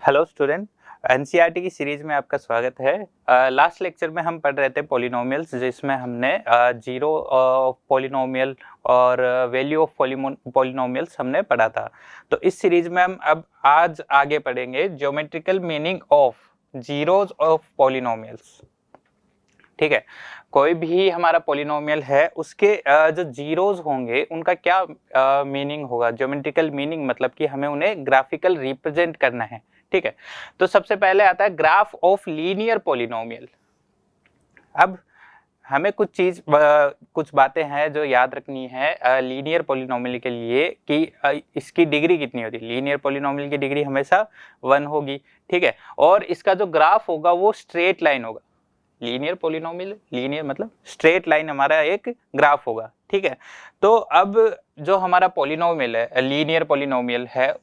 Hello student, NCERT की series में आपका स्वागत है। लास्ट लेक्चर में हम पढ़ रहे थे पॉलिनोमियल्स, जिसमें हमने जीरो पॉलिनोमियल और वैल्यू ऑफ पॉलिनोमियल्स हमने पढ़ा था। तो इस सीरीज में हम अब आज आगे पढ़ेंगे geometrical meaning of zeros of polynomials. ठीक है, कोई भी हमारा पॉलिनोमियल है उसके जो जीरोज होंगे उनका क्या मीनिंग होगा। ज्योमेट्रिकल मीनिंग मतलब कि हमें उन्हें ग्राफिकल रिप्रेजेंट करना है। ठीक है, तो सबसे पहले आता है ग्राफ ऑफ लीनियर पॉलिनोमियल। अब हमें कुछ बातें हैं जो याद रखनी है लीनियर पॉलिनोमियल के लिए कि इसकी डिग्री कितनी होती है। लीनियर पॉलिनोमियल की डिग्री हमेशा 1 होगी। ठीक है, और इसका जो ग्राफ होगा वो स्ट्रेट लाइन होगा। लीनियर पॉलिनोमियल, लीनियर मतलब स्ट्रेट लाइन हमारा एक ग्राफ होगा। ठीक है, तो अब जो हमारा पॉलिनोमियल है, लीनियर पॉलिनोमियल है,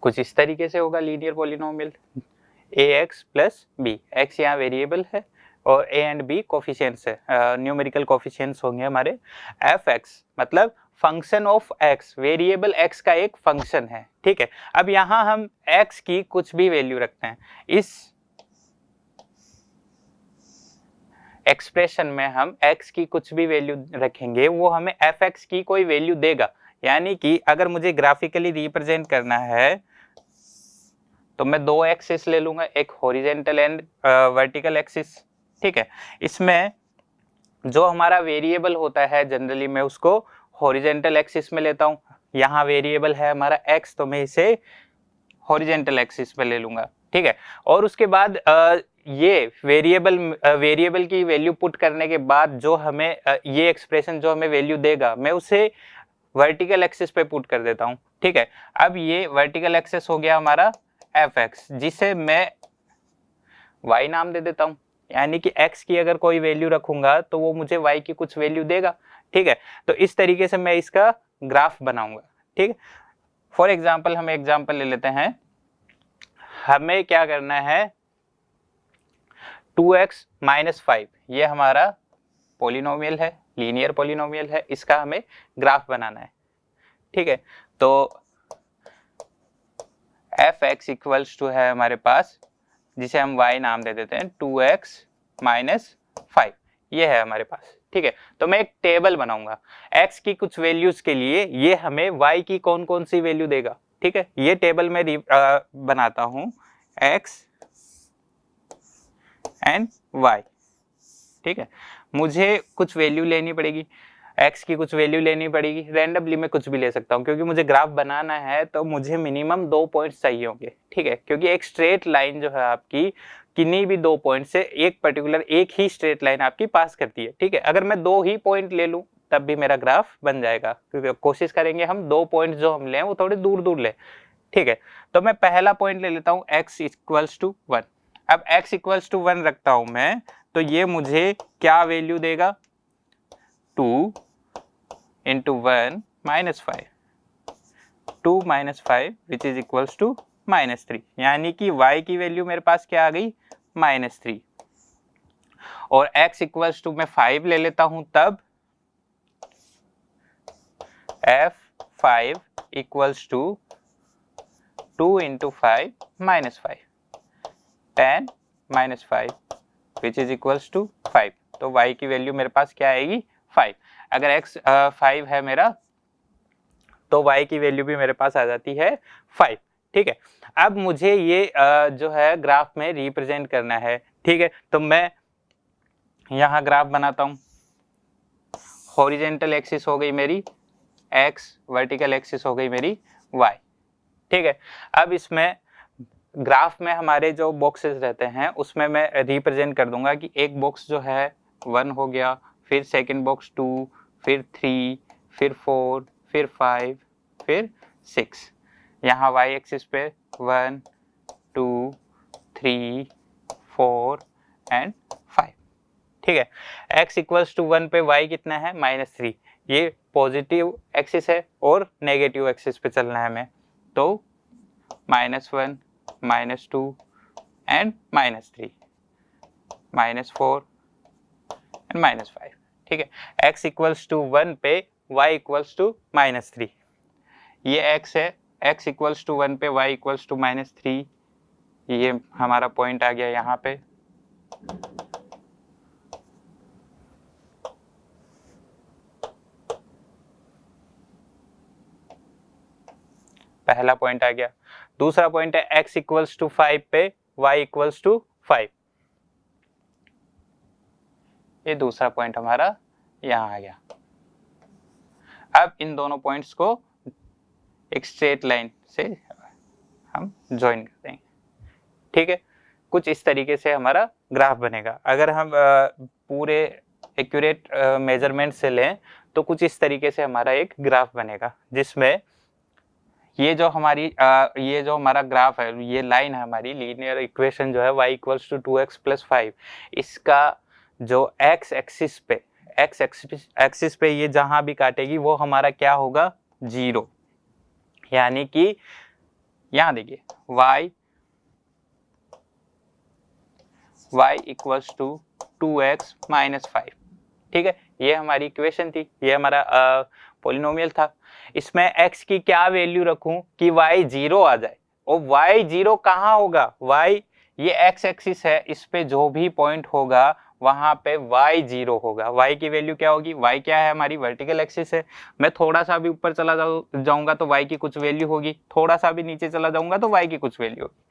कुछ इस तरीके से होगा linear polynomial. ax plus B, X यहाँ वेरिएबल है और a एंड b कोफिशिएंट्स है, न्यूमेरिकल कोफिशिएंट्स होंगे हमारे। fx मतलब फंक्शन ऑफ x, वेरिएबल x का एक फंक्शन है। ठीक है, अब यहाँ हम x की कुछ भी वैल्यू रखते हैं। इस एक्सप्रेशन में हम x की कुछ भी वैल्यू रखेंगे, वो हमें fx की कोई वैल्यू देगा। यानी कि अगर मुझे ग्राफिकली रिप्रेजेंट करना है तो मैं दो एक्सिस ले लूंगा, एक हॉरिजेंटल एंड वर्टिकल एक्सिस। ठीक है, इसमें जो हमारा वेरिएबल होता है जनरली मैं उसको हॉरिजेंटल एक्सिस में लेता हूँ। यहाँ वेरिएबल है हमारा x, तो मैं इसे हॉरिजेंटल एक्सिस पे ले लूंगा। ठीक है, और उसके बाद ये वेरिएबल की वैल्यू पुट करने के बाद जो हमें ये एक्सप्रेशन जो हमें वैल्यू देगा, मैं उसे वर्टिकल एक्सिस पे पुट कर देता हूँ। ठीक है, अब ये वर्टिकल एक्सिस हो गया हमारा fx, जिसे मैं y नाम दे देता हूँ। यानी कि x की अगर कोई वैल्यू रखूंगा तो वो मुझे y की कुछ वैल्यू देगा। ठीक है, तो इस तरीके से मैं इसका ग्राफ बनाऊंगा। ठीक है, फॉर एग्जाम्पल हम एग्जाम्पल ले लेते हैं। हमें क्या करना है, 2x माइनस 5, ये हमारा पॉलिनोमियल है, लीनियर पॉलिनोमियल है, इसका हमें ग्राफ बनाना है। ठीक है, तो fx इक्वल्स टू है हमारे पास, जिसे हम y नाम दे देते हैं, 2x माइनस 5, ये है हमारे पास। ठीक है, तो मैं एक टेबल बनाऊंगा x की कुछ वैल्यूज के लिए, ये हमें y की कौन कौन सी वैल्यू देगा। ठीक है, ये टेबल में बनाता हूं x एंड y। ठीक है, मुझे कुछ वैल्यू लेनी पड़ेगी, x की कुछ वैल्यू लेनी पड़ेगी, रैंडमली मैं कुछ भी ले सकता हूँ, क्योंकि मुझे ग्राफ बनाना है तो मुझे मिनिमम 2 पॉइंट्स चाहिए होंगे। ठीक है, क्योंकि एक स्ट्रेट लाइन जो है आपकी किन्हीं भी 2 पॉइंट से एक ही स्ट्रेट लाइन आपकी पास करती है। ठीक है, अगर मैं 2 ही पॉइंट ले लूँ तब भी मेरा ग्राफ बन जाएगा, क्योंकि कोशिश करेंगे हम 2 पॉइंट जो हम लें वो थोड़े दूर दूर लें। ठीक है, तो मैं पहला पॉइंट ले लेता हूँ x इक्वल्स टू 1। अब x इक्वल्स टू 1 रखता हूं मैं, तो ये मुझे क्या वैल्यू देगा, 2 into 1 minus 5, 2 minus 5 which is equals to minus 3। यानी कि y की वैल्यू मेरे पास क्या आ गई, माइनस 3। और x इक्वल्स टू मैं 5 ले लेता हूं, तब f5 equals to 2 into 5 minus 5, 10 minus 5 which is equals to 5। तो y की वैल्यू मेरे पास क्या आएगी, 5। अगर x 5 है मेरा, तो y की वैल्यू भी मेरे पास आ जाती है 5। ठीक है, अब मुझे ये जो है ग्राफ में रिप्रेजेंट करना है। ठीक है, तो मैं यहाँ ग्राफ बनाता हूँ। हॉरिजेंटल एक्सिस हो गई मेरी x, वर्टिकल एक्सिस हो गई मेरी y। ठीक है, अब इसमें ग्राफ में हमारे जो बॉक्सेस रहते हैं उसमें मैं रिप्रेजेंट कर दूंगा कि एक बॉक्स जो है 1 हो गया, फिर सेकंड बॉक्स 2, फिर 3, फिर 4, फिर 5, फिर 6। यहाँ y एक्सिस पे 1, 2, 3, 4 एंड 5। ठीक है, x इक्वल्स टू 1 पे y कितना है, माइनस 3। ये पॉजिटिव एक्सिस है और नेगेटिव एक्सिस पे चलना है हमें, तो -1, -2 एंड -3, -4 एंड -5। ठीक है। x इक्वल्स टू 1 पे y इक्वल्स टू -3, ये x है, x इक्वल्स टू 1 पे y इक्वल्स टू -3, ये हमारा पॉइंट आ गया यहाँ पे। पहला पॉइंट आ गया। दूसरा पॉइंट है x इक्वल्स टू 5 पे y इक्वल्स टू 5, ये दूसरा पॉइंट हमारा यहाँ आ गया। अब इन दोनों पॉइंट्स को एक स्ट्रेट लाइन से हम ज्वाइन कर देंगे, ठीक है। कुछ इस तरीके से हमारा ग्राफ बनेगा। अगर हम पूरे एक्यूरेट मेजरमेंट से लें तो कुछ इस तरीके से हमारा एक ग्राफ बनेगा, जिसमें ये जो हमारा ग्राफ है, ये लाइन है हमारी लीनियर इक्वेशन जो है y equals to 2x plus 5, इसका जो x एक्सिस पे ये जहां भी काटेगी वो हमारा क्या होगा, 0। यानी कि यहां देखिए y equals to 2x minus 5, ठीक है। ये हमारी इक्वेशन थी, ये हमारा पॉलिनोमियल था। इसमें x की क्या वैल्यू रखूं कि y 0 आ जाए, और y 0 कहाँ होगा, y ये x एक्सिस है, इस पे जो भी पॉइंट होगा वहां पे y 0 होगा। y की वैल्यू क्या होगी, y क्या है, हमारी वर्टिकल एक्सिस है। मैं थोड़ा सा भी ऊपर चला जाऊंगा तो y की कुछ वैल्यू होगी, थोड़ा सा भी नीचे चला जाऊंगा तो y की कुछ वैल्यू होगी,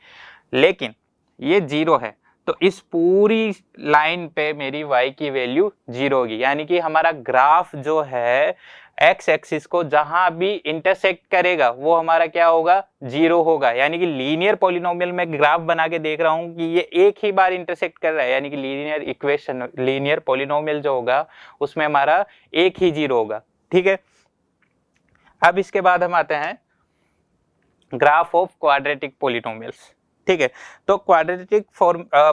लेकिन ये 0 है तो इस पूरी लाइन पे मेरी y की वैल्यू 0 होगी। यानी कि हमारा ग्राफ जो है x एक्सिस को जहां भी इंटरसेक्ट करेगा वो हमारा क्या होगा, 0 होगा। यानी कि लीनियर पॉलिनोमियल में ग्राफ बना के देख रहा हूं कि ये एक ही बार इंटरसेक्ट कर रहा है, यानी कि लीनियर पॉलिनोमियल जो होगा उसमें हमारा एक ही 0 होगा, ठीक है। अब इसके बाद हम आते हैं ग्राफ ऑफ क्वाड्रेटिक पॉलिनोमियल्स, ठीक है। तो क्वाड्रेटिक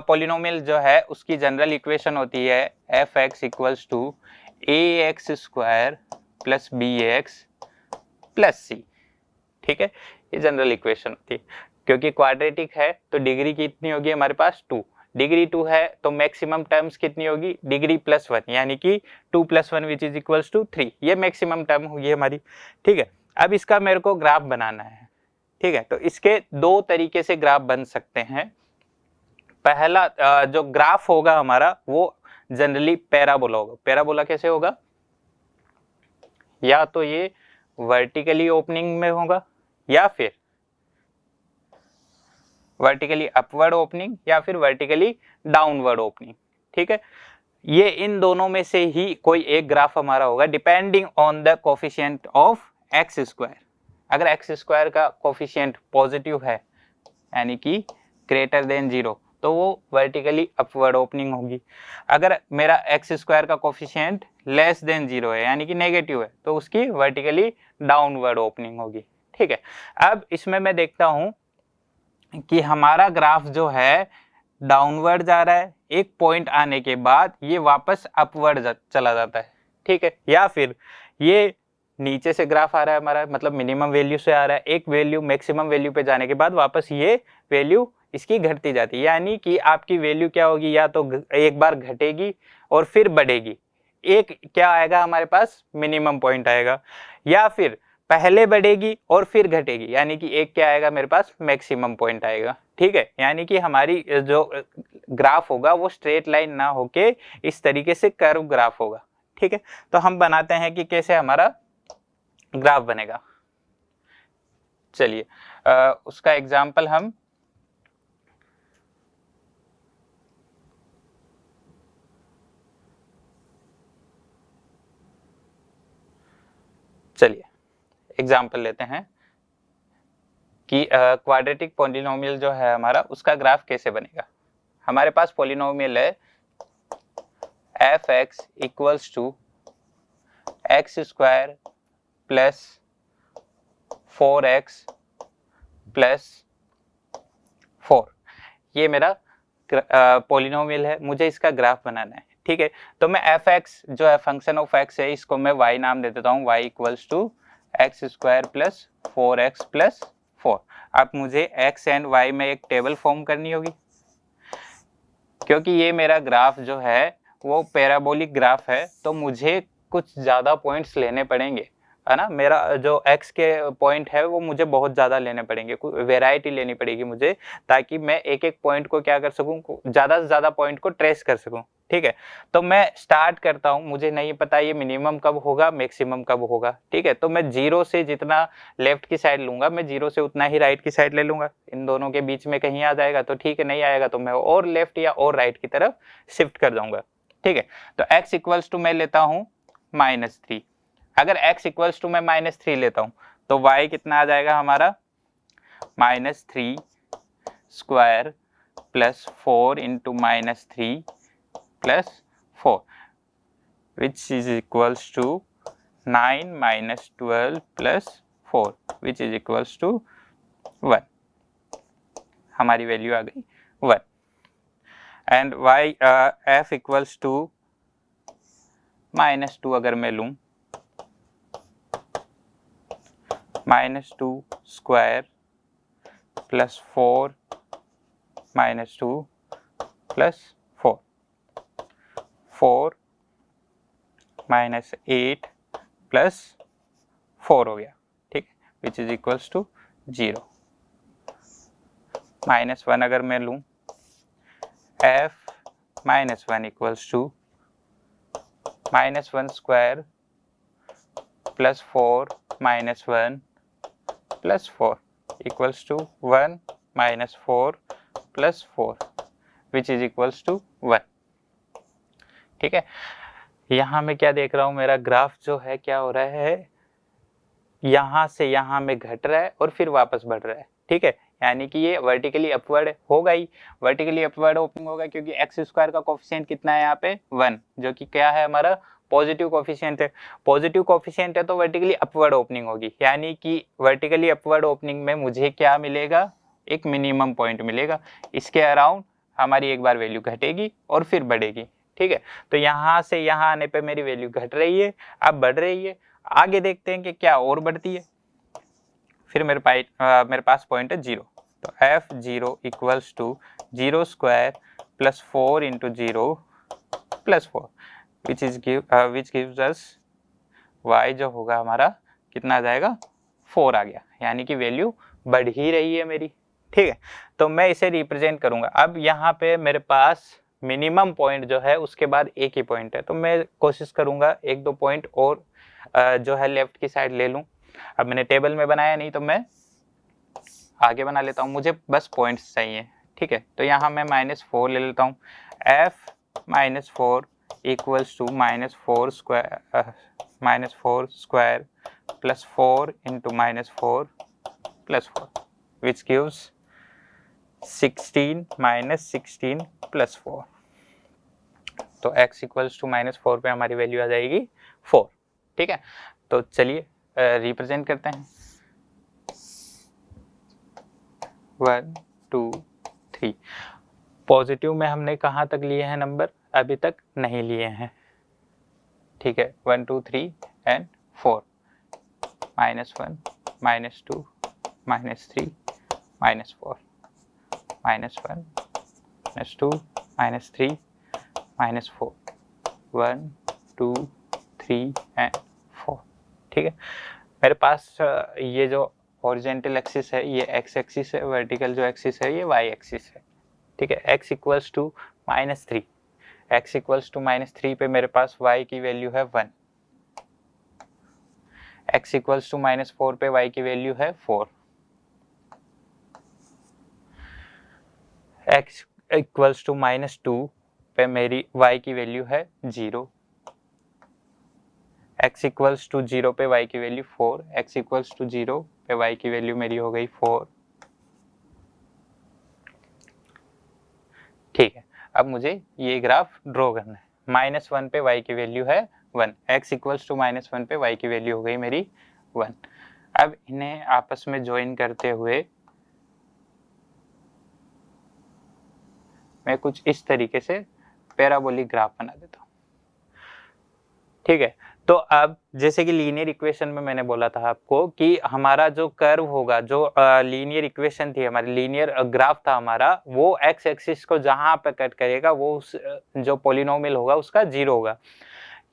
पॉलिनोमियल जो है उसकी जनरल इक्वेशन होती है f(x) equals to ax square plus bx plus c, ठीक है। ये जनरल इक्वेशन होती है। क्योंकि क्वाड्रेटिक है तो डिग्री कितनी होगी हमारे पास, 2। डिग्री 2 है तो मैक्सिमम टर्म्स कितनी होगी, डिग्री प्लस 1, यानी कि 2 + 1 विच इज इक्वल्स टू 3, ये मैक्सिमम टर्म होगी हमारी, ठीक है। अब इसका मेरे को ग्राफ बनाना है, ठीक है। तो इसके दो तरीके से ग्राफ बन सकते हैं। पहला जो ग्राफ होगा हमारा वो जनरली पैराबोला होगा। पैराबोला कैसे होगा, या तो ये वर्टिकली ओपनिंग में होगा या फिर वर्टिकली अपवर्ड ओपनिंग या फिर वर्टिकली डाउनवर्ड ओपनिंग, ठीक है। ये इन दोनों में से ही कोई एक ग्राफ हमारा होगा depending on the coefficient of x square. अगर एक्स स्क्वायर का कोफिशिएंट पॉजिटिव है यानी कि ग्रेटर देन 0 तो वो वर्टिकली अपवर्ड ओपनिंग होगी। अगर मेरा एक्स स्क्वायर का कोफिशिएंट लेस देन 0 है यानी कि नेगेटिव है तो उसकी वर्टिकली डाउनवर्ड ओपनिंग होगी, ठीक है। अब इसमें मैं देखता हूं कि हमारा ग्राफ जो है डाउनवर्ड जा रहा है, एक पॉइंट आने के बाद ये वापस अपवर्ड चला जाता है, ठीक है। या फिर ये नीचे से ग्राफ आ रहा है हमारा, मतलब मिनिमम वैल्यू से आ रहा है, एक वैल्यू मैक्सिमम वैल्यू पे जाने के बाद वापस ये वैल्यू इसकी घटती जाती है। यानी कि आपकी वैल्यू क्या होगी, या तो एक बार घटेगी और फिर बढ़ेगी, एक क्या आएगा हमारे पास, मिनिमम पॉइंट आएगा, या फिर पहले बढ़ेगी और फिर घटेगी, यानी कि एक क्या आएगा मेरे पास, मैक्सिमम पॉइंट आएगा, ठीक है। यानी कि हमारी जो ग्राफ होगा वो स्ट्रेट लाइन ना होके इस तरीके से कर्व ग्राफ होगा, ठीक है। तो हम बनाते हैं कि कैसे हमारा ग्राफ बनेगा। चलिए उसका एग्जाम्पल हम एग्जाम्पल लेते हैं कि क्वाड्रेटिक पॉलिनोमियल जो है हमारा उसका ग्राफ कैसे बनेगा। हमारे पास पॉलिनोमियल है f(x) equals to x square plus 4x plus 4, ये मेरा पॉलिनोमियल है, मुझे इसका ग्राफ बनाना है, ठीक है। तो मैं f(x) जो है फंक्शन ऑफ x है, इसको मैं y नाम दे देता हूँ, y equals to x square plus 4x plus 4। अब मुझे x एंड y में एक टेबल फॉर्म करनी होगी, क्योंकि ये मेरा ग्राफ जो है वो पैराबोलिक ग्राफ है, तो मुझे कुछ ज़्यादा पॉइंट्स लेने पड़ेंगे, है ना। मेरा जो x के पॉइंट है वो मुझे बहुत ज़्यादा लेने पड़ेंगे, कोई वेराइटी लेनी पड़ेगी मुझे, ताकि मैं एक एक पॉइंट को क्या कर सकूं, ज़्यादा से ज़्यादा पॉइंट को ट्रेस कर सकूं। ठीक है, तो मैं स्टार्ट करता हूं, मुझे नहीं पता ये मिनिमम कब होगा, मैक्सिमम कब होगा। ठीक है, तो मैं जीरो से जितना लेफ्ट की साइड लूंगा, मैं जीरो से उतना ही राइट की साइड ले लूंगा। इन दोनों के बीच में कहीं आ जाएगा तो ठीक है, नहीं आएगा तो मैं और लेफ्ट या और राइट की तरफ शिफ्ट कर जाऊंगा। ठीक है, तो x इक्वल्स टू मैं लेता हूँ -3। अगर x इक्वल्स टू मैं -3 लेता हूँ तो y कितना आ जाएगा हमारा, -3 square plus 4 into -3 plus 4 which is equals to 9 minus 12 plus 4 which is equals to 1। हमारी वैल्यू आ गई 1। And y f equals to -2 अगर मैं लूँ, -2 स्क्वायर प्लस 4 -2 प्लस 4 4 -8 प्लस 4 हो गया। ठीक है, विच इज इक्वल्स टू 0। -1 अगर मैं लूँ, f -1 equals to -1 square plus 4 -1 plus 4 equals to 1 -4 plus 4 which is equals to 1। ठीक है, यहाँ मैं क्या देख रहा हूँ, मेरा ग्राफ जो है क्या हो रहा है, यहाँ से यहाँ में घट रहा है और फिर वापस बढ़ रहा है। ठीक है, यानी कि ये वर्टिकली अपवर्ड होगा ही, वर्टिकली अपवर्ड ओपनिंग होगा, क्योंकि एक्स स्क्वायर का कोफिशिएंट कितना है यहाँ पे 1, जो कि क्या है हमारा पॉजिटिव कोफिशिएंट है। पॉजिटिव कोफिशिएंट है तो वर्टिकली अपवर्ड ओपनिंग होगी, यानी कि वर्टिकली अपवर्ड ओपनिंग में मुझे क्या मिलेगा, एक मिनिमम पॉइंट मिलेगा। इसके अराउंड हमारी एक बार वैल्यू घटेगी और फिर बढ़ेगी। ठीक है, तो यहाँ से यहाँ आने पे मेरी वैल्यू घट रही है, अब बढ़ रही है। आगे देखते हैं कि क्या और बढ़ती है। फिर मेरे पास पॉइंट है 0, तो f0 equals to 0 square plus 4 into 0 plus 4 which gives us y जो होगा हमारा कितना आ जाएगा, 4 आ गया, यानी कि वैल्यू बढ़ ही रही है मेरी। ठीक है, तो मैं इसे रिप्रेजेंट करूंगा। अब यहाँ पे मेरे पास मिनिमम पॉइंट जो है उसके बाद एक ही पॉइंट है, तो मैं कोशिश करूंगा एक दो पॉइंट और जो है लेफ्ट की साइड ले लूं। अब मैंने टेबल में बनाया नहीं तो मैं आगे बना लेता हूं, मुझे बस पॉइंट्स चाहिए। ठीक है, तो यहाँ मैं -4 ले लेता हूँ। f -4 equals to -4 square plus 4 into -4 plus 4 which gives 16 -16 plus 4। तो x इक्वल्स टू -4 पे हमारी वैल्यू आ जाएगी 4। ठीक है, तो चलिए रिप्रेजेंट करते हैं। 1 2 3। पॉजिटिव में हमने कहाँ तक लिए हैं नंबर, अभी तक नहीं लिए हैं। ठीक है, 1 2 3 एंड 4, -1 -2 -3 -4 -1 -2 -3 -4 1 2 3 एंड 4। ठीक है, मेरे पास ये जो हॉरिजेंटल एक्सिस है ये x एक्सिस है, वर्टिकल जो एक्सिस है ये y एक्सिस है। ठीक है, x equals to -3, x equals to -3 पे मेरे पास y की वैल्यू है 1, x इक्वल्स टू -4 पे y की वैल्यू है 4, x इक्वल्स टू -2 पे मेरी y की वैल्यू है 0, x इक्वल्स टू 0 पे y की वैल्यू 4, x इक्वल्स टू 0 पे y की वैल्यू मेरी हो गई 4। ठीक है, अब मुझे ये ग्राफ ड्रॉ करना है। -1 पे y की वैल्यू है 1, x इक्वल्स टू -1 पे y की वैल्यू हो गई मेरी 1। अब इन्हें आपस में ज्वाइन करते हुए मैं कुछ इस तरीके से पैराबोलिक ग्राफ बना देता हूँ। ठीक है, तो अब जैसे कि लीनियर इक्वेशन में मैंने बोला था आपको कि हमारा जो कर्व होगा, जो लीनियर इक्वेशन थी हमारी, लीनियर ग्राफ था हमारा, वो एक्स एक्सिस को जहां पे कट करेगा वो उस जो पॉलिनोमियल होगा उसका जीरो होगा।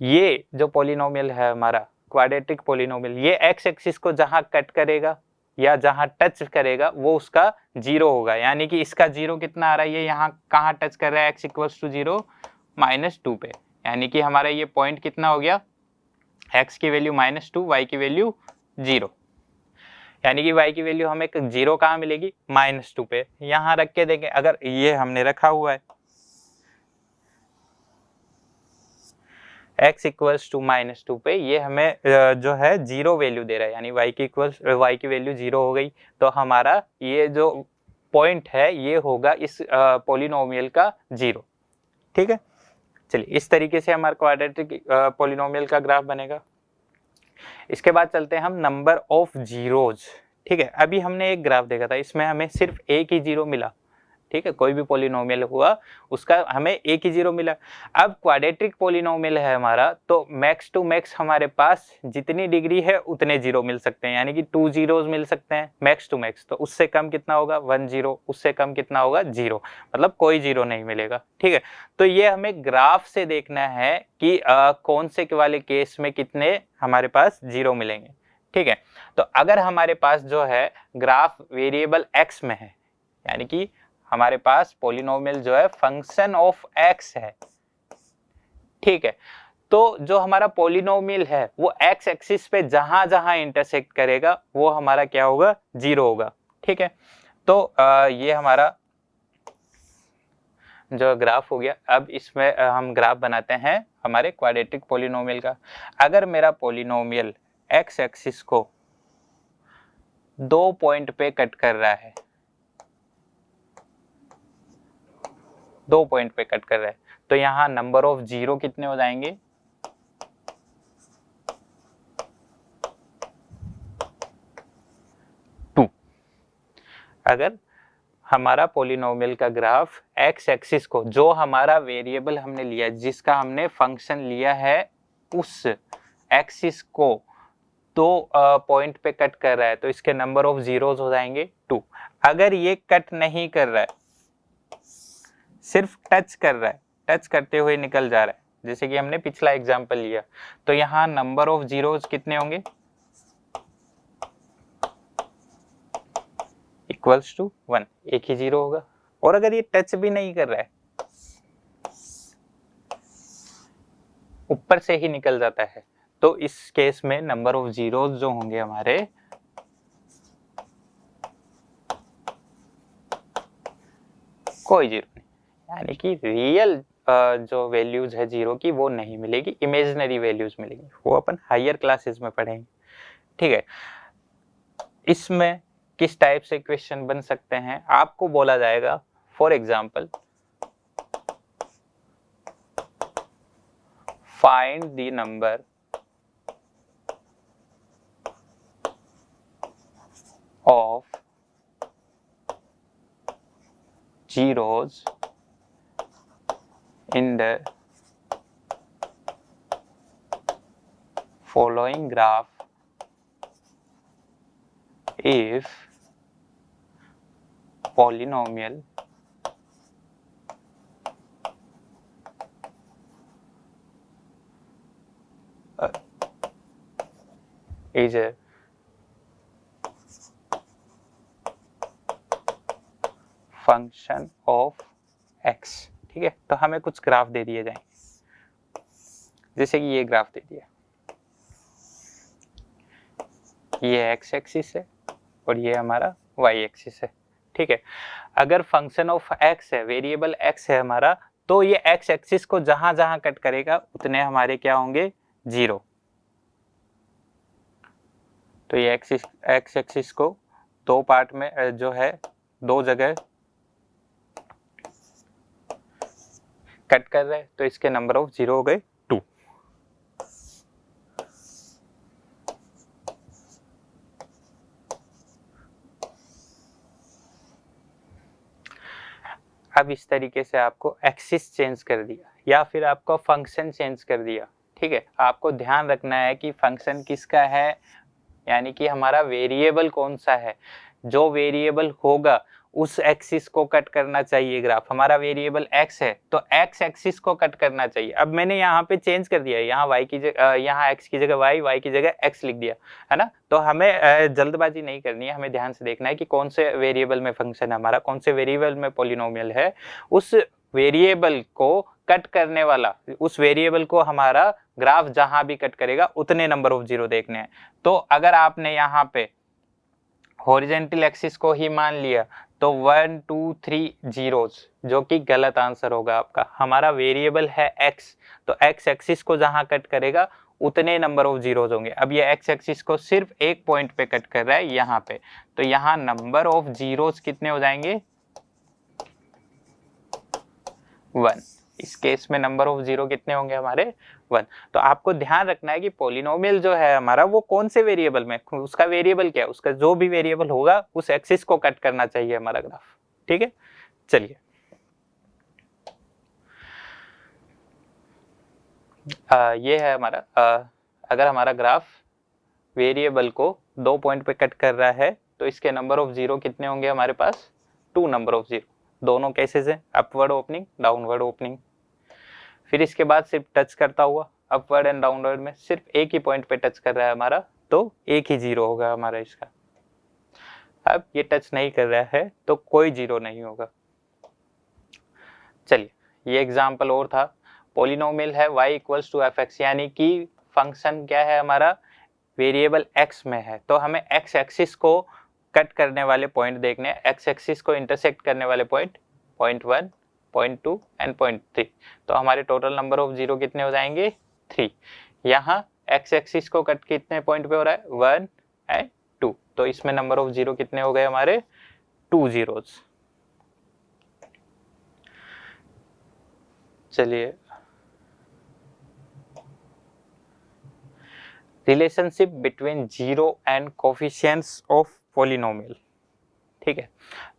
ये जो पॉलिनोमियल है हमारा क्वाड्रेटिक पॉलिनोमियल, ये एक्स एक्सिस को जहां कट करेगा या जहां टच करेगा वो उसका जीरो होगा। यानी कि इसका जीरो कितना आ रहा है, ये यहाँ कहाँ टच कर रहा है, एक्स इक्वल्स टू जीरो -2 पे। यानी कि हमारा ये पॉइंट कितना हो गया, x की वैल्यू -2, y की वैल्यू 0। यानी कि y की वैल्यू हमें जीरो कहाँ मिलेगी, -2 पे। यहाँ रख के देखें, अगर ये हमने रखा हुआ है x इक्वल्स टू -2 पे, ये हमें जो है जीरो वैल्यू दे रहा है, यानी y की वैल्यू जीरो हो गई। तो हमारा ये जो पॉइंट है ये होगा इस पॉलिनोमियल का जीरो। ठीक है, चलिए इस तरीके से हमारा क्वाड्रेटिक पॉलिनोमियल का ग्राफ बनेगा। इसके बाद चलते हैं हम नंबर ऑफ जीरोज। ठीक है, अभी हमने एक ग्राफ देखा था, इसमें हमें सिर्फ एक ही जीरो मिला। ठीक है, कोई भी पॉलिनोमियल हुआ उसका हमें एक ही जीरो मिला। अब क्वाड्रेटिक पॉलिनोमियल है हमारा, तो मैक्स टू मैक्स हमारे पास जितनी डिग्री है उतने जीरो मिल सकते हैं, यानी कि 2 जीरोज मिल सकते हैं मैक्स टू मैक्स। तो उससे कम कितना होगा, 1 जीरो, उससे कम कितना होगा, जीरो, मतलब कोई जीरो नहीं मिलेगा। ठीक है, तो ये हमें ग्राफ से देखना है कि कौन से वाले केस में कितने हमारे पास जीरो मिलेंगे। ठीक है, तो अगर हमारे पास जो है ग्राफ वेरिएबल एक्स में है, यानी कि हमारे पास पॉलिनोमियल जो है फंक्शन ऑफ एक्स है। ठीक है, तो जो हमारा पॉलिनोमियल है वो एक्स एक्सिस पे जहां जहां इंटरसेक्ट करेगा वो हमारा क्या होगा, जीरो होगा। ठीक है, तो ये हमारा जो ग्राफ हो गया। अब इसमें हम ग्राफ बनाते हैं हमारे क्वाड्रेटिक पॉलिनोमियल का। अगर मेरा पॉलिनोमियल एक्स एक्सिस को 2 पॉइंट पे कट कर रहा है, 2 पॉइंट पे कट कर रहा है, तो यहाँ नंबर ऑफ जीरो कितने हो जाएंगे, 2। अगर हमारा पॉलिनोमियल का ग्राफ एक्स एक्सिस को, जो हमारा वेरिएबल हमने लिया, जिसका हमने फंक्शन लिया है, उस एक्सिस को 2 पॉइंट पे कट कर रहा है, तो इसके नंबर ऑफ जीरोज हो जाएंगे 2। अगर ये कट नहीं कर रहा है, सिर्फ टच कर रहा है, टच करते हुए निकल जा रहा है, जैसे कि हमने पिछला एग्जांपल लिया, तो यहाँ नंबर ऑफ जीरोज कितने होंगे, इक्वल्स टू 1, एक ही जीरो होगा। और अगर ये टच भी नहीं कर रहा है, ऊपर से ही निकल जाता है, तो इस केस में नंबर ऑफ जीरोज जो होंगे हमारे, कोई जीरो नहीं, यानी कि रियल जो वैल्यूज है जीरो की वो नहीं मिलेगी, इमेजिनरी वैल्यूज मिलेगी, वो अपन हायर क्लासेस में पढ़ेंगे। ठीक है, इसमें किस टाइप से क्वेश्चन बन सकते हैं, आपको बोला जाएगा for example find the number of zeros in the following graph if polynomial is a function of x। ठीक है, तो हमें कुछ ग्राफ दे दिए जाएंगे, जैसे कि ये ग्राफ दे दिया, ये x एक्सिस है और ये हमारा y एक्सिस है। ठीक है, अगर फंक्शन ऑफ x है, वेरिएबल x है हमारा, तो ये x एक्सिस को जहां जहां कट करेगा उतने हमारे क्या होंगे, जीरो। तो ये x एक्सिस को 2 पार्ट में जो है 2 जगह कट कर रहे हैं, तो इसके नंबर ऑफ जीरो हो गए 2। अब इस तरीके से आपको एक्सिस चेंज कर दिया या फिर आपका फंक्शन चेंज कर दिया। ठीक है, आपको ध्यान रखना है कि फंक्शन किसका है, यानी कि हमारा वेरिएबल कौन सा है। जो वेरिएबल होगा उस एक्सिस को कट करना चाहिए ग्राफ। हमारा वेरिएबल x है तो x एक्सिस को कट करना चाहिए। अब मैंने यहाँ पे चेंज कर दिया है, यहाँ y की जगह यहाँ x की जगह y की जगह x लिख दिया है ना। तो हमें जल्दबाजी नहीं करनी है, हमें ध्यान से देखना है कि कौन से वेरिएबल में फंक्शन है हमारा, कौन से वेरिएबल में पॉलिनोमियल है। उस वेरिएबल को कट करने वाला, उस वेरिएबल को हमारा ग्राफ जहां भी कट करेगा उतने नंबर ऑफ जीरो देखने हैं। तो अगर आपने यहाँ पे हॉरिजेंटल एक्सिस को ही मान लिया तो 1 2 3 जीरोस, जो कि गलत आंसर होगा आपका। हमारा वेरिएबल है x, तो x एक्सिस को जहां कट करेगा उतने नंबर ऑफ जीरोस होंगे। अब ये x एक्सिस को सिर्फ एक पॉइंट पे कट कर रहा है यहाँ पे, तो यहाँ नंबर ऑफ जीरोस कितने हो जाएंगे 1। इस केस में नंबर ऑफ जीरो कितने होंगे हमारे 1। तो आपको ध्यान रखना है कि पॉलिनोमियल जो है हमारा वो कौन से वेरिएबल में, उसका वेरिएबल क्या है, उसका जो भी वेरिएबल होगा उस एक्सिस को कट करना चाहिए हमारा ग्राफ। ठीक है, चलिए ये है हमारा अगर हमारा ग्राफ वेरिएबल को 2 पॉइंट पे कट कर रहा है तो इसके नंबर ऑफ जीरो कितने होंगे हमारे पास 2 नंबर ऑफ जीरो। दोनों केसेस है, अपवर्ड ओपनिंग डाउनवर्ड ओपनिंग। फिर इसके बाद सिर्फ टच करता हुआ अपवर्ड एंड डाउनवर्ड में सिर्फ एक ही पॉइंट पे टच कर रहा है हमारा, तो एक ही जीरो होगा हमारा इसका। अब ये टच नहीं कर रहा है तो कोई जीरो नहीं होगा। चलिए ये एग्जांपल और था। पॉलिनोमियल है y equals to F X, यानी कि फंक्शन क्या है हमारा वेरिएबल x में है, तो हमें x एक्सिस को कट करने वाले पॉइंट देखने हैं, x एक्सिस को इंटरसेक्ट करने वाले पॉइंट 0.1 0.2 एंड 0.3। तो हमारे टोटल नंबर ऑफ जीरो कितने हो जाएंगे 3। यहाँ x एक्सिस को कट कितने पॉइंट पे हो रहा है 1 एंड 2, तो इसमें नंबर ऑफ जीरो कितने हो गए हमारे 2 जीरोस। चलिए relationship between zero and coefficients of polynomial. ठीक है,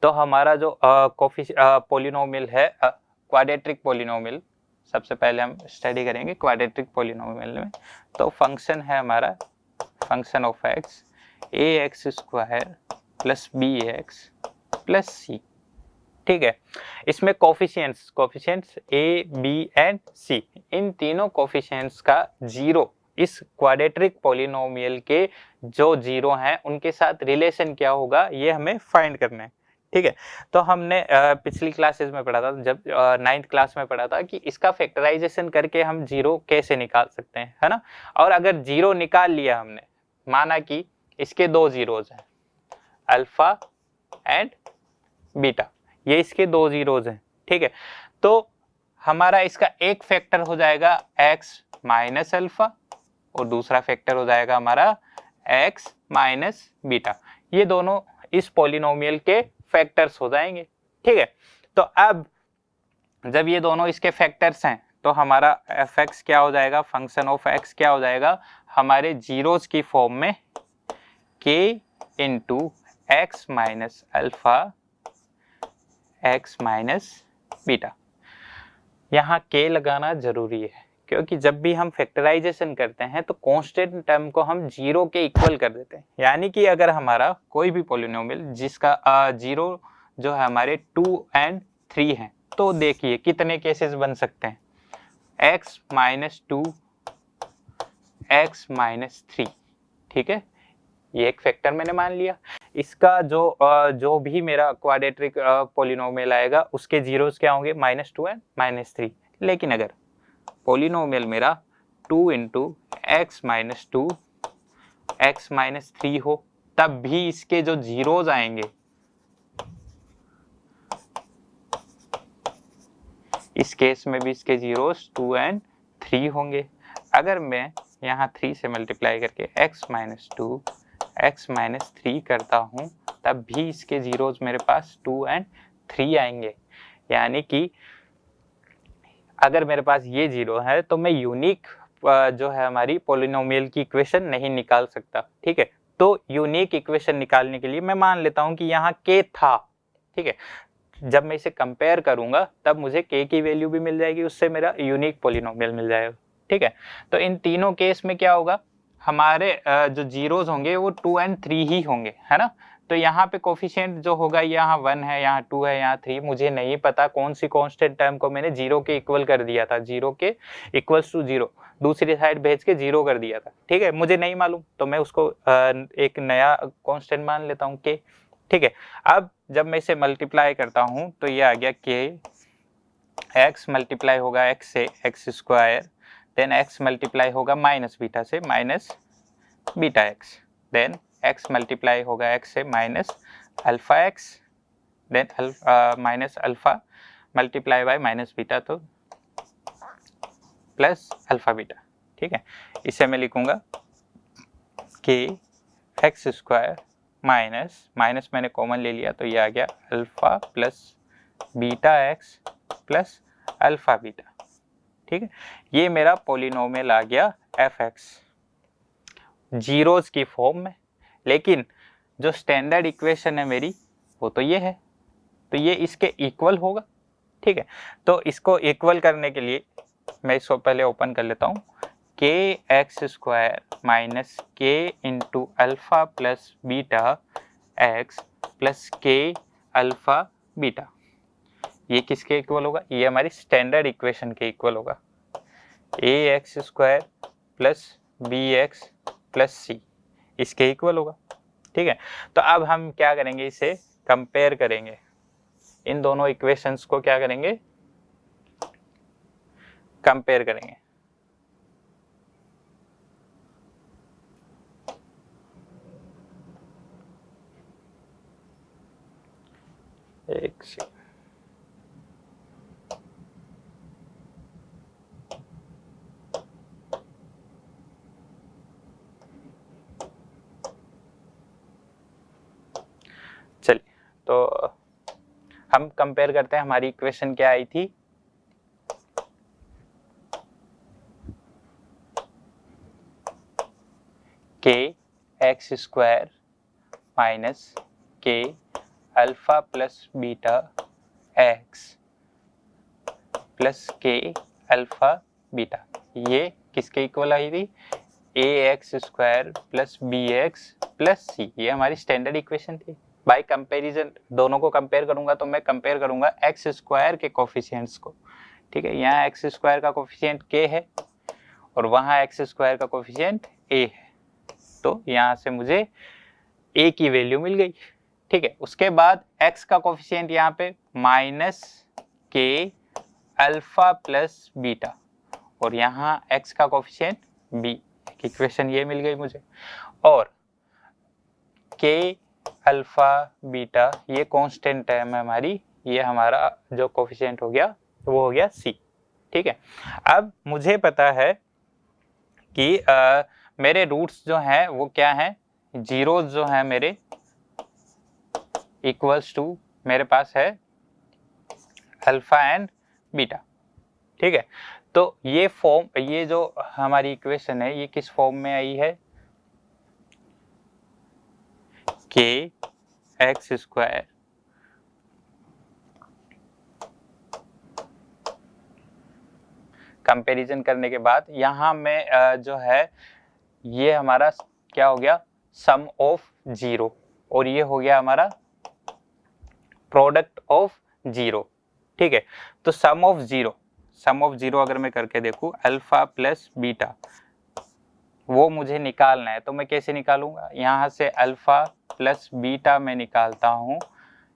तो हमारा जो पॉलिनोमियल है क्वाड्रेटिक पॉलिनोमियल, सबसे पहले हम स्टडी करेंगे क्वाड्रेटिक पॉलिनोमियल में। तो फंक्शन है हमारा function of x ax square plus bx plus c। ठीक है, इसमें coefficients a b and c, इन तीनों कोफिशिएंट्स का जीरो इस क्वाड्रेटिक पॉलिनोमियल के जो जीरो हैं उनके साथ रिलेशन क्या होगा ये हमें फाइंड करना है। ठीक है, तो हमने पिछली क्लासेस में पढ़ा था, जब 9th क्लास में पढ़ा था कि इसका फैक्टराइजेशन करके हम जीरो कैसे निकाल सकते हैं, है ना। और अगर जीरो निकाल लिया हमने, माना कि इसके 2 जीरोज हैं अल्फा एंड बीटा, ये इसके 2 जीरोज हैं। ठीक है, तो हमारा इसका एक फैक्टर हो जाएगा x माइनस अल्फा और दूसरा फैक्टर हो जाएगा हमारा x माइनस बीटा। ये दोनों इस पॉलिनोमियल के फैक्टर्स हो जाएंगे। ठीक है, तो अब जब ये दोनों इसके फैक्टर्स हैं तो हमारा fx क्या हो जाएगा, फंक्शन ऑफ x क्या हो जाएगा हमारे जीरोस की फॉर्म में k into x minus alpha x minus beta. यहाँ k लगाना जरूरी है क्योंकि जब भी हम फैक्टराइजेशन करते हैं तो कांस्टेंट टर्म को हम जीरो के इक्वल कर देते हैं। यानी कि अगर हमारा कोई भी पॉलिनोमियल जिसका जीरो जो है हमारे 2 एंड 3 हैं, तो देखिए कितने केसेस बन सकते हैं x माइनस 2 x माइनस 3। ठीक है, ये एक फैक्टर मैंने मान लिया। इसका जो भी मेरा क्वाड्रेटिक पॉलिनोमियल आएगा उसके जीरोस क्या होंगे -2 एंड -3। लेकिन अगर पॉलिनोमियल मेरा 2 into x minus 2 x minus 3 हो, तब भी इसके जो जीरोज आएंगे इस केस में भी इसके जीरोस 2 एंड 3 होंगे। अगर मैं यहाँ 3 से मल्टीप्लाई करके x माइनस 2 एक्स माइनस 3 करता हूँ तब भी इसके जीरोज मेरे पास 2 एंड 3 आएंगे। यानी कि अगर मेरे पास ये जीरो है तो मैं यूनिक जो है हमारी पॉलिनोमियल की इक्वेशन नहीं निकाल सकता। ठीक है, तो यूनिक इक्वेशन निकालने के लिए मैं मान लेता हूँ कि यहाँ k था। ठीक है, जब मैं इसे कंपेयर करूंगा तब मुझे k की वैल्यू भी मिल जाएगी, उससे मेरा यूनिक पॉलिनोमियल मिल जाएगा। ठीक है। तो इन तीनों केस में क्या होगा, हमारे जो जीरोज होंगे वो 2 और 3 ही होंगे, है ना। तो यहाँ पे कोफिशिएंट जो होगा, यहाँ 1 है, यहाँ 2 है, यहाँ 3, मुझे नहीं पता कौन सी कांस्टेंट टर्म को मैंने 0 के इक्वल कर दिया था, 0 के इक्वल्स टू 0 दूसरी साइड भेज के 0 कर दिया था, ठीक है। मुझे नहीं मालूम तो मैं उसको एक नया कांस्टेंट मान लेता हूँ के, ठीक है। अब जब मैं इसे मल्टीप्लाई करता हूँ तो ये आ गया के एक्स मल्टीप्लाई होगा एक्स से X square, then X multiply होगा माइनस बीटा से minus beta X, then X multiply होगा एक्स से minus alpha X, then minus alpha multiply by minus beta तो प्लस अल्फा बीटा, ठीक है। इसे मैं लिखूंगा कि एक्स स्क्वायर माइनस माइनस मैंने कॉमन ले लिया तो ये आ गया alpha plus beta x plus alpha beta, ठीक है। ये मेरा पॉलिनोमियल आ गया एफ एक्स जीरोज की फॉर्म में। लेकिन जो स्टैंडर्ड इक्वेशन है मेरी वो तो ये है, तो ये इसके इक्वल होगा, ठीक है। तो इसको इक्वल करने के लिए मैं इसको पहले ओपन कर लेता हूँ, के एक्स स्क्वायर माइनस के into alpha plus beta x plus k alpha beta, ये किसके इक्वल होगा, ये हमारी स्टैंडर्ड इक्वेशन के इक्वल होगा, a x square plus B x plus c, इसके इक्वल होगा, ठीक है। तो अब हम क्या करेंगे, इसे कंपेयर करेंगे, इन दोनों इक्वेशंस को क्या करेंगे, कंपेयर करेंगे। एक सेकंड, चलिए तो हम कंपेयर करते हैं, हमारी इक्वेशन क्या आई थी, k x square minus k alpha plus beta x plus k alpha beta, ये किसके इक्वल आई थी, a x square plus B x plus c, ये हमारी स्टैंडर्ड इक्वेशन थी। बाय कंपैरिजन दोनों को कंपेयर करूंगा तो मैं कंपेयर करूंगा एक्स स्क्वायर के कोफिशिएंट्स को, ठीक है। यहाँ एक्स स्क्वायर का कोफिशिएंट के है और वहाँ एक्स स्क्वायर का कोफिशिएंट ए है, तो यहाँ से मुझे ए की वैल्यू मिल गई, ठीक है। उसके बाद x का कोफिशिएंट यहाँ पे minus k alpha plus beta और यहाँ x का कोफिशिएंट b, इक्वेशन ये मिल गई मुझे, और के अल्फा बीटा ये कांस्टेंट टर्म है हमारी, ये हमारा जो कोफिशिएंट हो गया वो हो गया c, ठीक है। अब मुझे पता है कि मेरे रूट्स जो हैं वो क्या हैं, जीरोज जो हैं मेरे इक्वल्स टू मेरे पास है अल्फा एंड बीटा, ठीक है। तो ये फॉर्म, ये जो हमारी इक्वेशन है ये किस फॉर्म में आई है, के एक्स स्क्वायर कंपैरिजन करने के बाद यहाँ में जो है ये हमारा क्या हो गया, सम ऑफ जीरो, और ये हो गया हमारा प्रोडक्ट ऑफ जीरो, ठीक है। तो सम ऑफ जीरो अगर मैं करके देखूं अल्फा प्लस बीटा, वो मुझे निकालना है, तो मैं कैसे निकालूंगा, यहाँ से अल्फा प्लस बीटा मैं निकालता हूँ,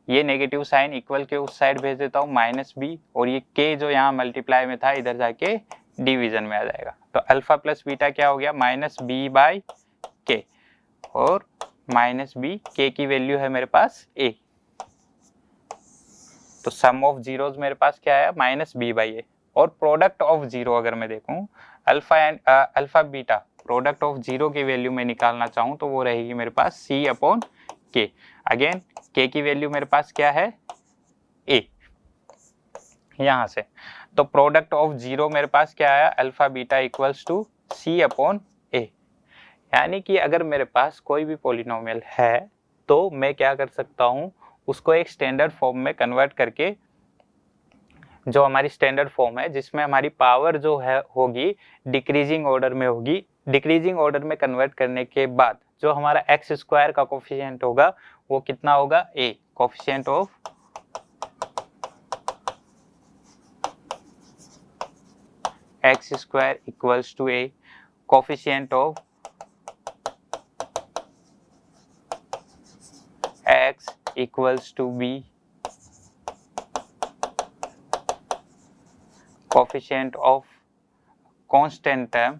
ये नेगेटिव साइन इक्वल के उस साइड भेज देता हूँ माइनस बी, और ये के जो यहाँ मल्टीप्लाई में था इधर जाके डिवीजन में आ जाएगा, तो अल्फा प्लस बीटा क्या हो गया माइनस बी बाई के, और माइनस बी, के की वैल्यू है मेरे पास ए, तो सम ऑफ जीरोज मेरे पास क्या आया माइनस बी बाई ए, और प्रोडक्ट ऑफ जीरो अगर मैं देखूं alpha and alpha beta, product of zero की वैल्यू मैं निकालना चाहूं तो वो रहेगी मेरे पास सी अपॉन के, अगेन के की वैल्यू मेरे पास क्या है ए, यहाँ से, तो प्रोडक्ट ऑफ जीरो मेरे पास क्या आया alpha beta equals to c upon a, यानी कि अगर मेरे पास कोई भी पॉलिनोमियल है तो मैं क्या कर सकता हूँ, उसको एक स्टैंडर्ड फॉर्म में कन्वर्ट करके जो हमारी स्टैंडर्ड फॉर्म है, जिसमें हमारी पावर जो है होगी डिक्रीजिंग ऑर्डर में होगी। डिक्रीजिंग ऑर्डर में कन्वर्ट करने के बाद जो हमारा एक्स स्क्वायर का कोफिशिएंट होगा वो कितना होगा, a, coefficient of x square equals to a, coefficient of x equals to b, coefficient of constant term,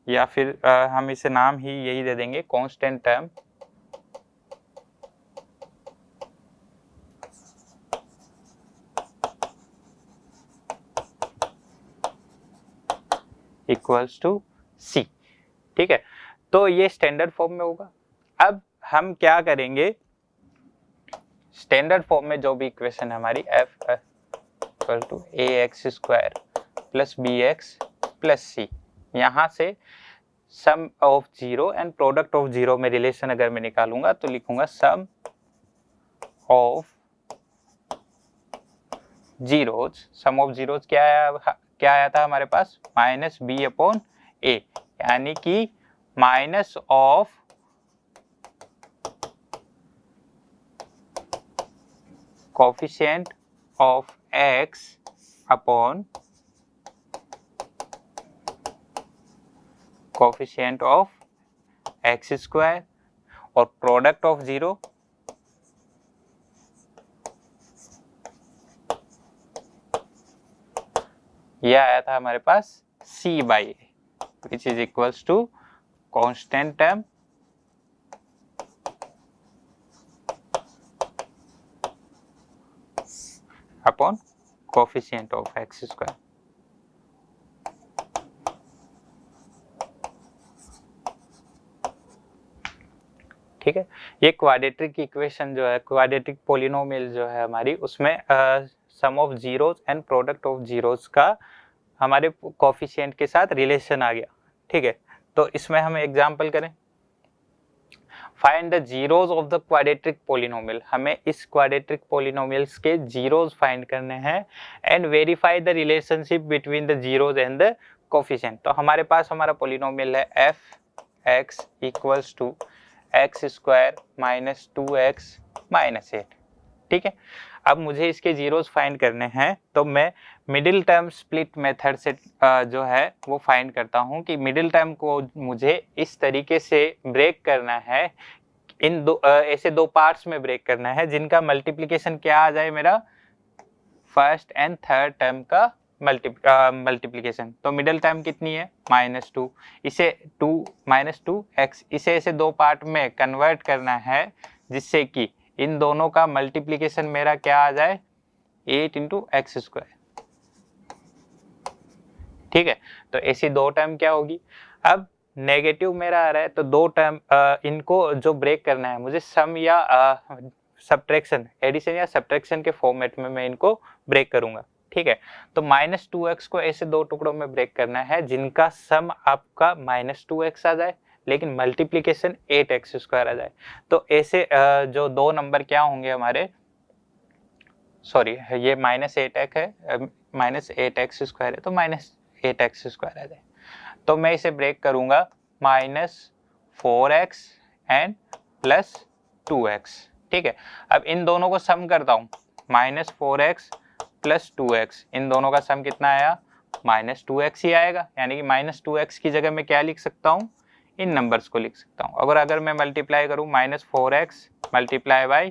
या फिर हम इसे नाम ही यही दे देंगे, constant term equals to c. ठीक है, तो ये स्टैंडर्ड फॉर्म में होगा। अब हम क्या करेंगे, स्टैंडर्ड फॉर्म में जो भी इक्वेशन है हमारी f equal to a x square plus B x plus c, यहाँ से sum of zero and product of zero में रिलेशन अगर मैं निकालूंगा तो लिखूंगा sum of zeros. Sum of zeros क्या आया था हमारे पास, माइनस बी अपॉन ए, यानी कि minus of coefficient of x upon coefficient of x square और प्रोडक्ट ऑफ जीरो यह आया था हमारे पास c by A, which is equals to constant term upon coefficient of x square. ठीक है, ये क्वाड्रेटिक इक्वेशन जो है, क्वाड्रेटिक पॉलिनोमियल जो है हमारी, उसमें sum of zeros and product of zeros का हमारे कोफिशिएंट के साथ रिलेशन आ गया। ठीक है, तो इसमें हम एग्जांपल करें, find the zeros of the quadratic polynomial, हमें इस क्वाड्रेटिक पॉलिनोमियल्स के जीरोज फाइंड करने हैं and verify the relationship between the zeros and the coefficient. तो हमारे पास हमारा पॉलिनोमियल है F X equals to X square minus 2x minus 8। ठीक है, अब मुझे इसके जीरोज फाइंड करने हैं, तो मैं मिडिल टर्म स्प्लिट मेथड से जो है वो फाइंड करता हूं कि मिडिल टर्म को मुझे इस तरीके से ब्रेक करना है, इन दो ऐसे दो पार्ट्स में ब्रेक करना है जिनका मल्टीप्लिकेशन क्या आ जाए, मेरा फर्स्ट एंड थर्ड टर्म का मल्टीप्लिकेशन। तो मिडिल टर्म कितनी है, -2, इसे 2 -2x, इसे ऐसे दो पार्ट में कन्वर्ट करना है जिससे कि इन दोनों का मल्टीप्लिकेशन मेरा क्या आ जाए, 8 × एक्स स्क्वायर। ठीक है, तो ऐसी दो टर्म क्या होगी। अब नेगेटिव मेरा आ रहा है, तो दो टर्म इनको जो ब्रेक करना है मुझे सम या सब्ट्रैक्शन, एडिशन या सब्ट्रैक्शन के फॉर्मेट में मैं इनको ब्रेक करूंगा। ठीक है, तो -2x को ऐसे दो टुकड़ों में ब्रेक करना है जिनका सम आपका -2x आ जाए लेकिन मल्टीप्लिकेशन 8x स्क्वायर आ जाए। तो ऐसे जो दो नंबर क्या होंगे हमारे, सॉरी ये -8x है, -8x स्क्वायर है, तो -8x स्क्वायर आ जाए। तो मैं इसे ब्रेक करूंगा -4x एंड +2x। ठीक है, अब इन दोनों को सम करता हूँ, -4x + 2x, इन दोनों का सम कितना आया, -2x ही आएगा, यानी कि -2x की जगह मैं क्या लिख सकता हूँ, इन नंबर्स को लिख सकता हूँ। अगर मैं मल्टीप्लाई करूँ -4x ×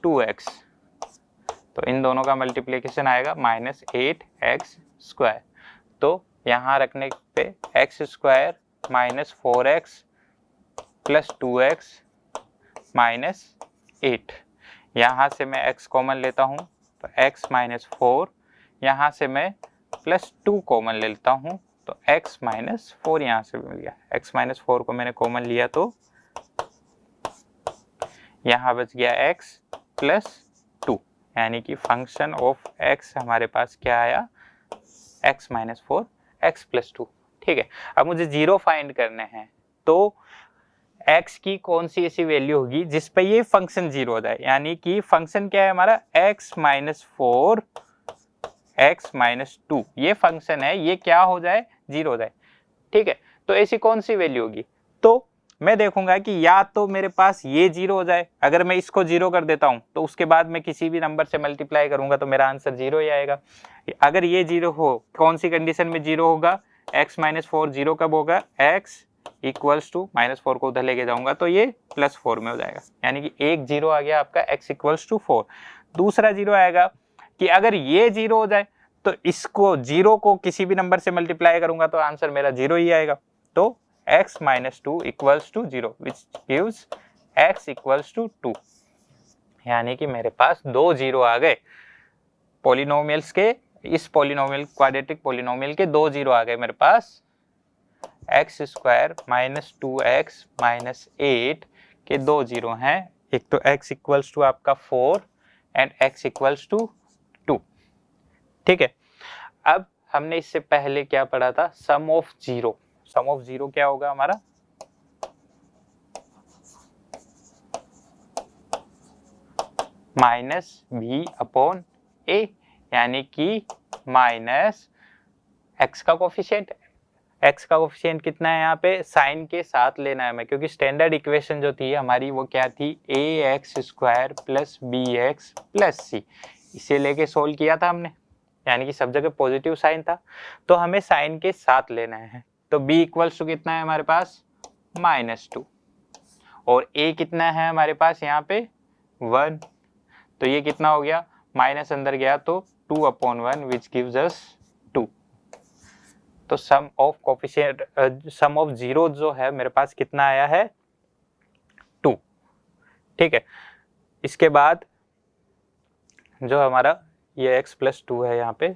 2x, तो इन दोनों का मल्टीप्लिकेशन आएगा -8x स्क्वायर। तो यहाँ रखने पे x स्क्वायर -4x + 2x -8, यहाँ से मैं x कॉमन लेता हूँ तो x -4, यहाँ से मैं +2 कॉमन ले लेता हूँ तो x -4 यहाँ से भी मिल गया। x -4 को मैंने कॉमन लिया तो यहाँ बच गया x + 2, यानी कि फंक्शन ऑफ x हमारे पास क्या आया, x -4 x + 2। ठीक है, अब मुझे जीरो फाइंड करने हैं, तो x की कौन सी ऐसी वैल्यू होगी जिस पे ये फंक्शन जीरो हो जाए, यानी कि फंक्शन क्या है हमारा, x -4 x माइनस 2 ये फंक्शन है, ये क्या हो जाए, 0 हो जाए। ठीक है, तो ऐसी कौन सी वैल्यू होगी, तो मैं देखूंगा कि या तो मेरे पास ये 0 हो जाए, अगर मैं इसको 0 कर देता हूं तो उसके बाद मैं किसी भी नंबर से मल्टीप्लाई करूंगा तो मेरा आंसर 0 ही आएगा। अगर ये 0 हो, कौन सी कंडीशन में 0 होगा, x माइनस 4 0 कब होगा, x इक्वल्स टू माइनस 4 को उधर लेके जाऊंगा तो ये प्लस 4 में हो जाएगा, यानी कि एक 0 आ गया आपका x इक्वल्स टू 4। दूसरा 0 आएगा कि अगर ये 0 हो जाए तो इसको 0 को किसी भी नंबर से मल्टीप्लाई करूंगा तो आंसर मेरा 0 ही आएगा। तो x minus 2 equals to 0 which gives x equals to 2, यानी कि मेरे पास दो 0 आ गए पॉलिनोमियल्स के, इस पॉलिनोमियल क्वाड्रेटिक पॉलिनोमियल के दो 0 आ गए मेरे पास, x square minus 2x minus 8 के दो 0 हैं, एक तो x इक्वल्स टू आपका 4 एंड x इक्वल्स टू 2। ठीक है, अब हमने इससे पहले क्या पढ़ा था, सम ऑफ 0। सम ऑफ 0 क्या होगा हमारा, माइनस b अपॉन a, यानी कि माइनस x का कोफिशिएंट, x का कोफिशिएंट कितना है यहाँ पे, साइन के साथ लेना है हमें, क्योंकि स्टैंडर्ड इक्वेशन जो थी हमारी वो क्या थी, ax square plus bx plus c, इसे लेके सोल्व किया था हमने, यानी कि सब जगह पॉजिटिव साइन था, तो हमें साइन के साथ लेना है। तो b इक्वल्स टू कितना है हमारे पास, -2, और a कितना है हमारे पास यहाँ पे 1, तो ये कितना हो गया, माइनस अंदर गया तो 2/1 विच गिव्स अस 2। तो सम ऑफ कोफिशिएंट, सम ऑफ 0 जो है मेरे पास कितना आया है, 2। ठीक है, इसके बाद जो हमारा ये x प्लस 2 है यहाँ पे,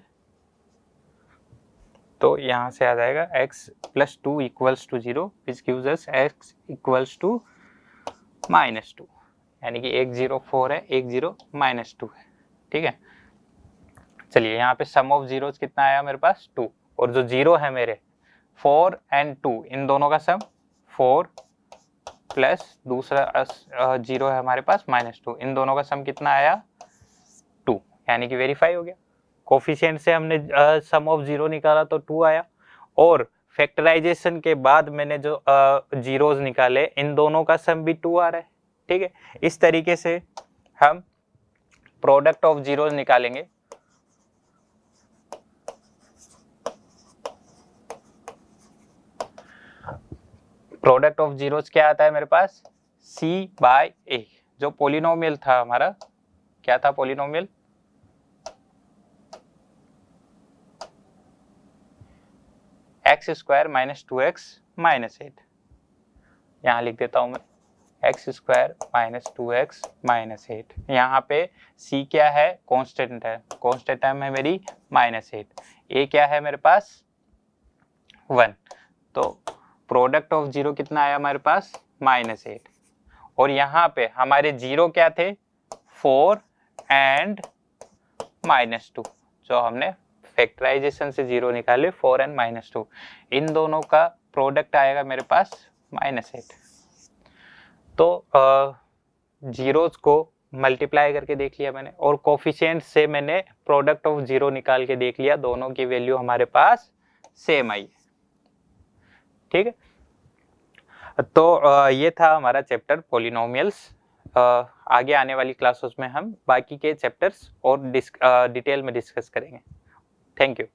तो यहाँ से आ जाएगा x plus 2 equals to 0 which gives us x equals to -2, यानी कि एक 0 4 है, एक 0 -2 है। ठीक है, चलिए यहाँ पे सम ऑफ जीरोस कितना आया मेरे पास, 2, और जो 0 है मेरे 4 एंड 2, इन दोनों का सम 4 प्लस दूसरा 0 है हमारे पास -2, इन दोनों का सम कितना आया, 2, यानी कि वेरीफाई हो गया। कोफिशिएंट से हमने सम ऑफ 0 निकाला तो 2 आया, और फैक्टराइजेशन के बाद मैंने जो जीरोस निकाले इन दोनों का सम भी 2 आ रहा है। ठीक है, इस तरीके से हम प्रोडक्ट ऑफ जीरोस निकालेंगे। प्रोडक्ट ऑफ जीरोस क्या आता है मेरे पास, c/a, जो पॉलिनोमियल था हमारा, क्या था polynomial, x square minus 2x minus 8, यहाँ लिख देता हूं मैं x square minus 2x minus 8, यहाँ पे c क्या है, कांस्टेंट है, कांस्टेंट टर्म है मेरी -8, a क्या है मेरे पास 1, तो प्रोडक्ट ऑफ 0 कितना आया हमारे पास, -8, और यहाँ पे हमारे 0 क्या थे, 4 एंड -2, जो हमने फैक्टराइजेशन से 0 निकाले 4 एंड -2, इन दोनों का प्रोडक्ट आएगा मेरे पास -8। तो जीरोस को मल्टीप्लाई करके देख लिया मैंने, और कोफिशिएंट से मैंने प्रोडक्ट ऑफ 0 निकाल के देख लिया, दोनों की वैल्यू हमारे पास सेम आई। ठीक है, तो ये था हमारा चैप्टर पॉलिनोमियल्स। आगे आने वाली क्लासेस में हम बाकी के चैप्टर्स और डिटेल में डिस्कस करेंगे। Thank you.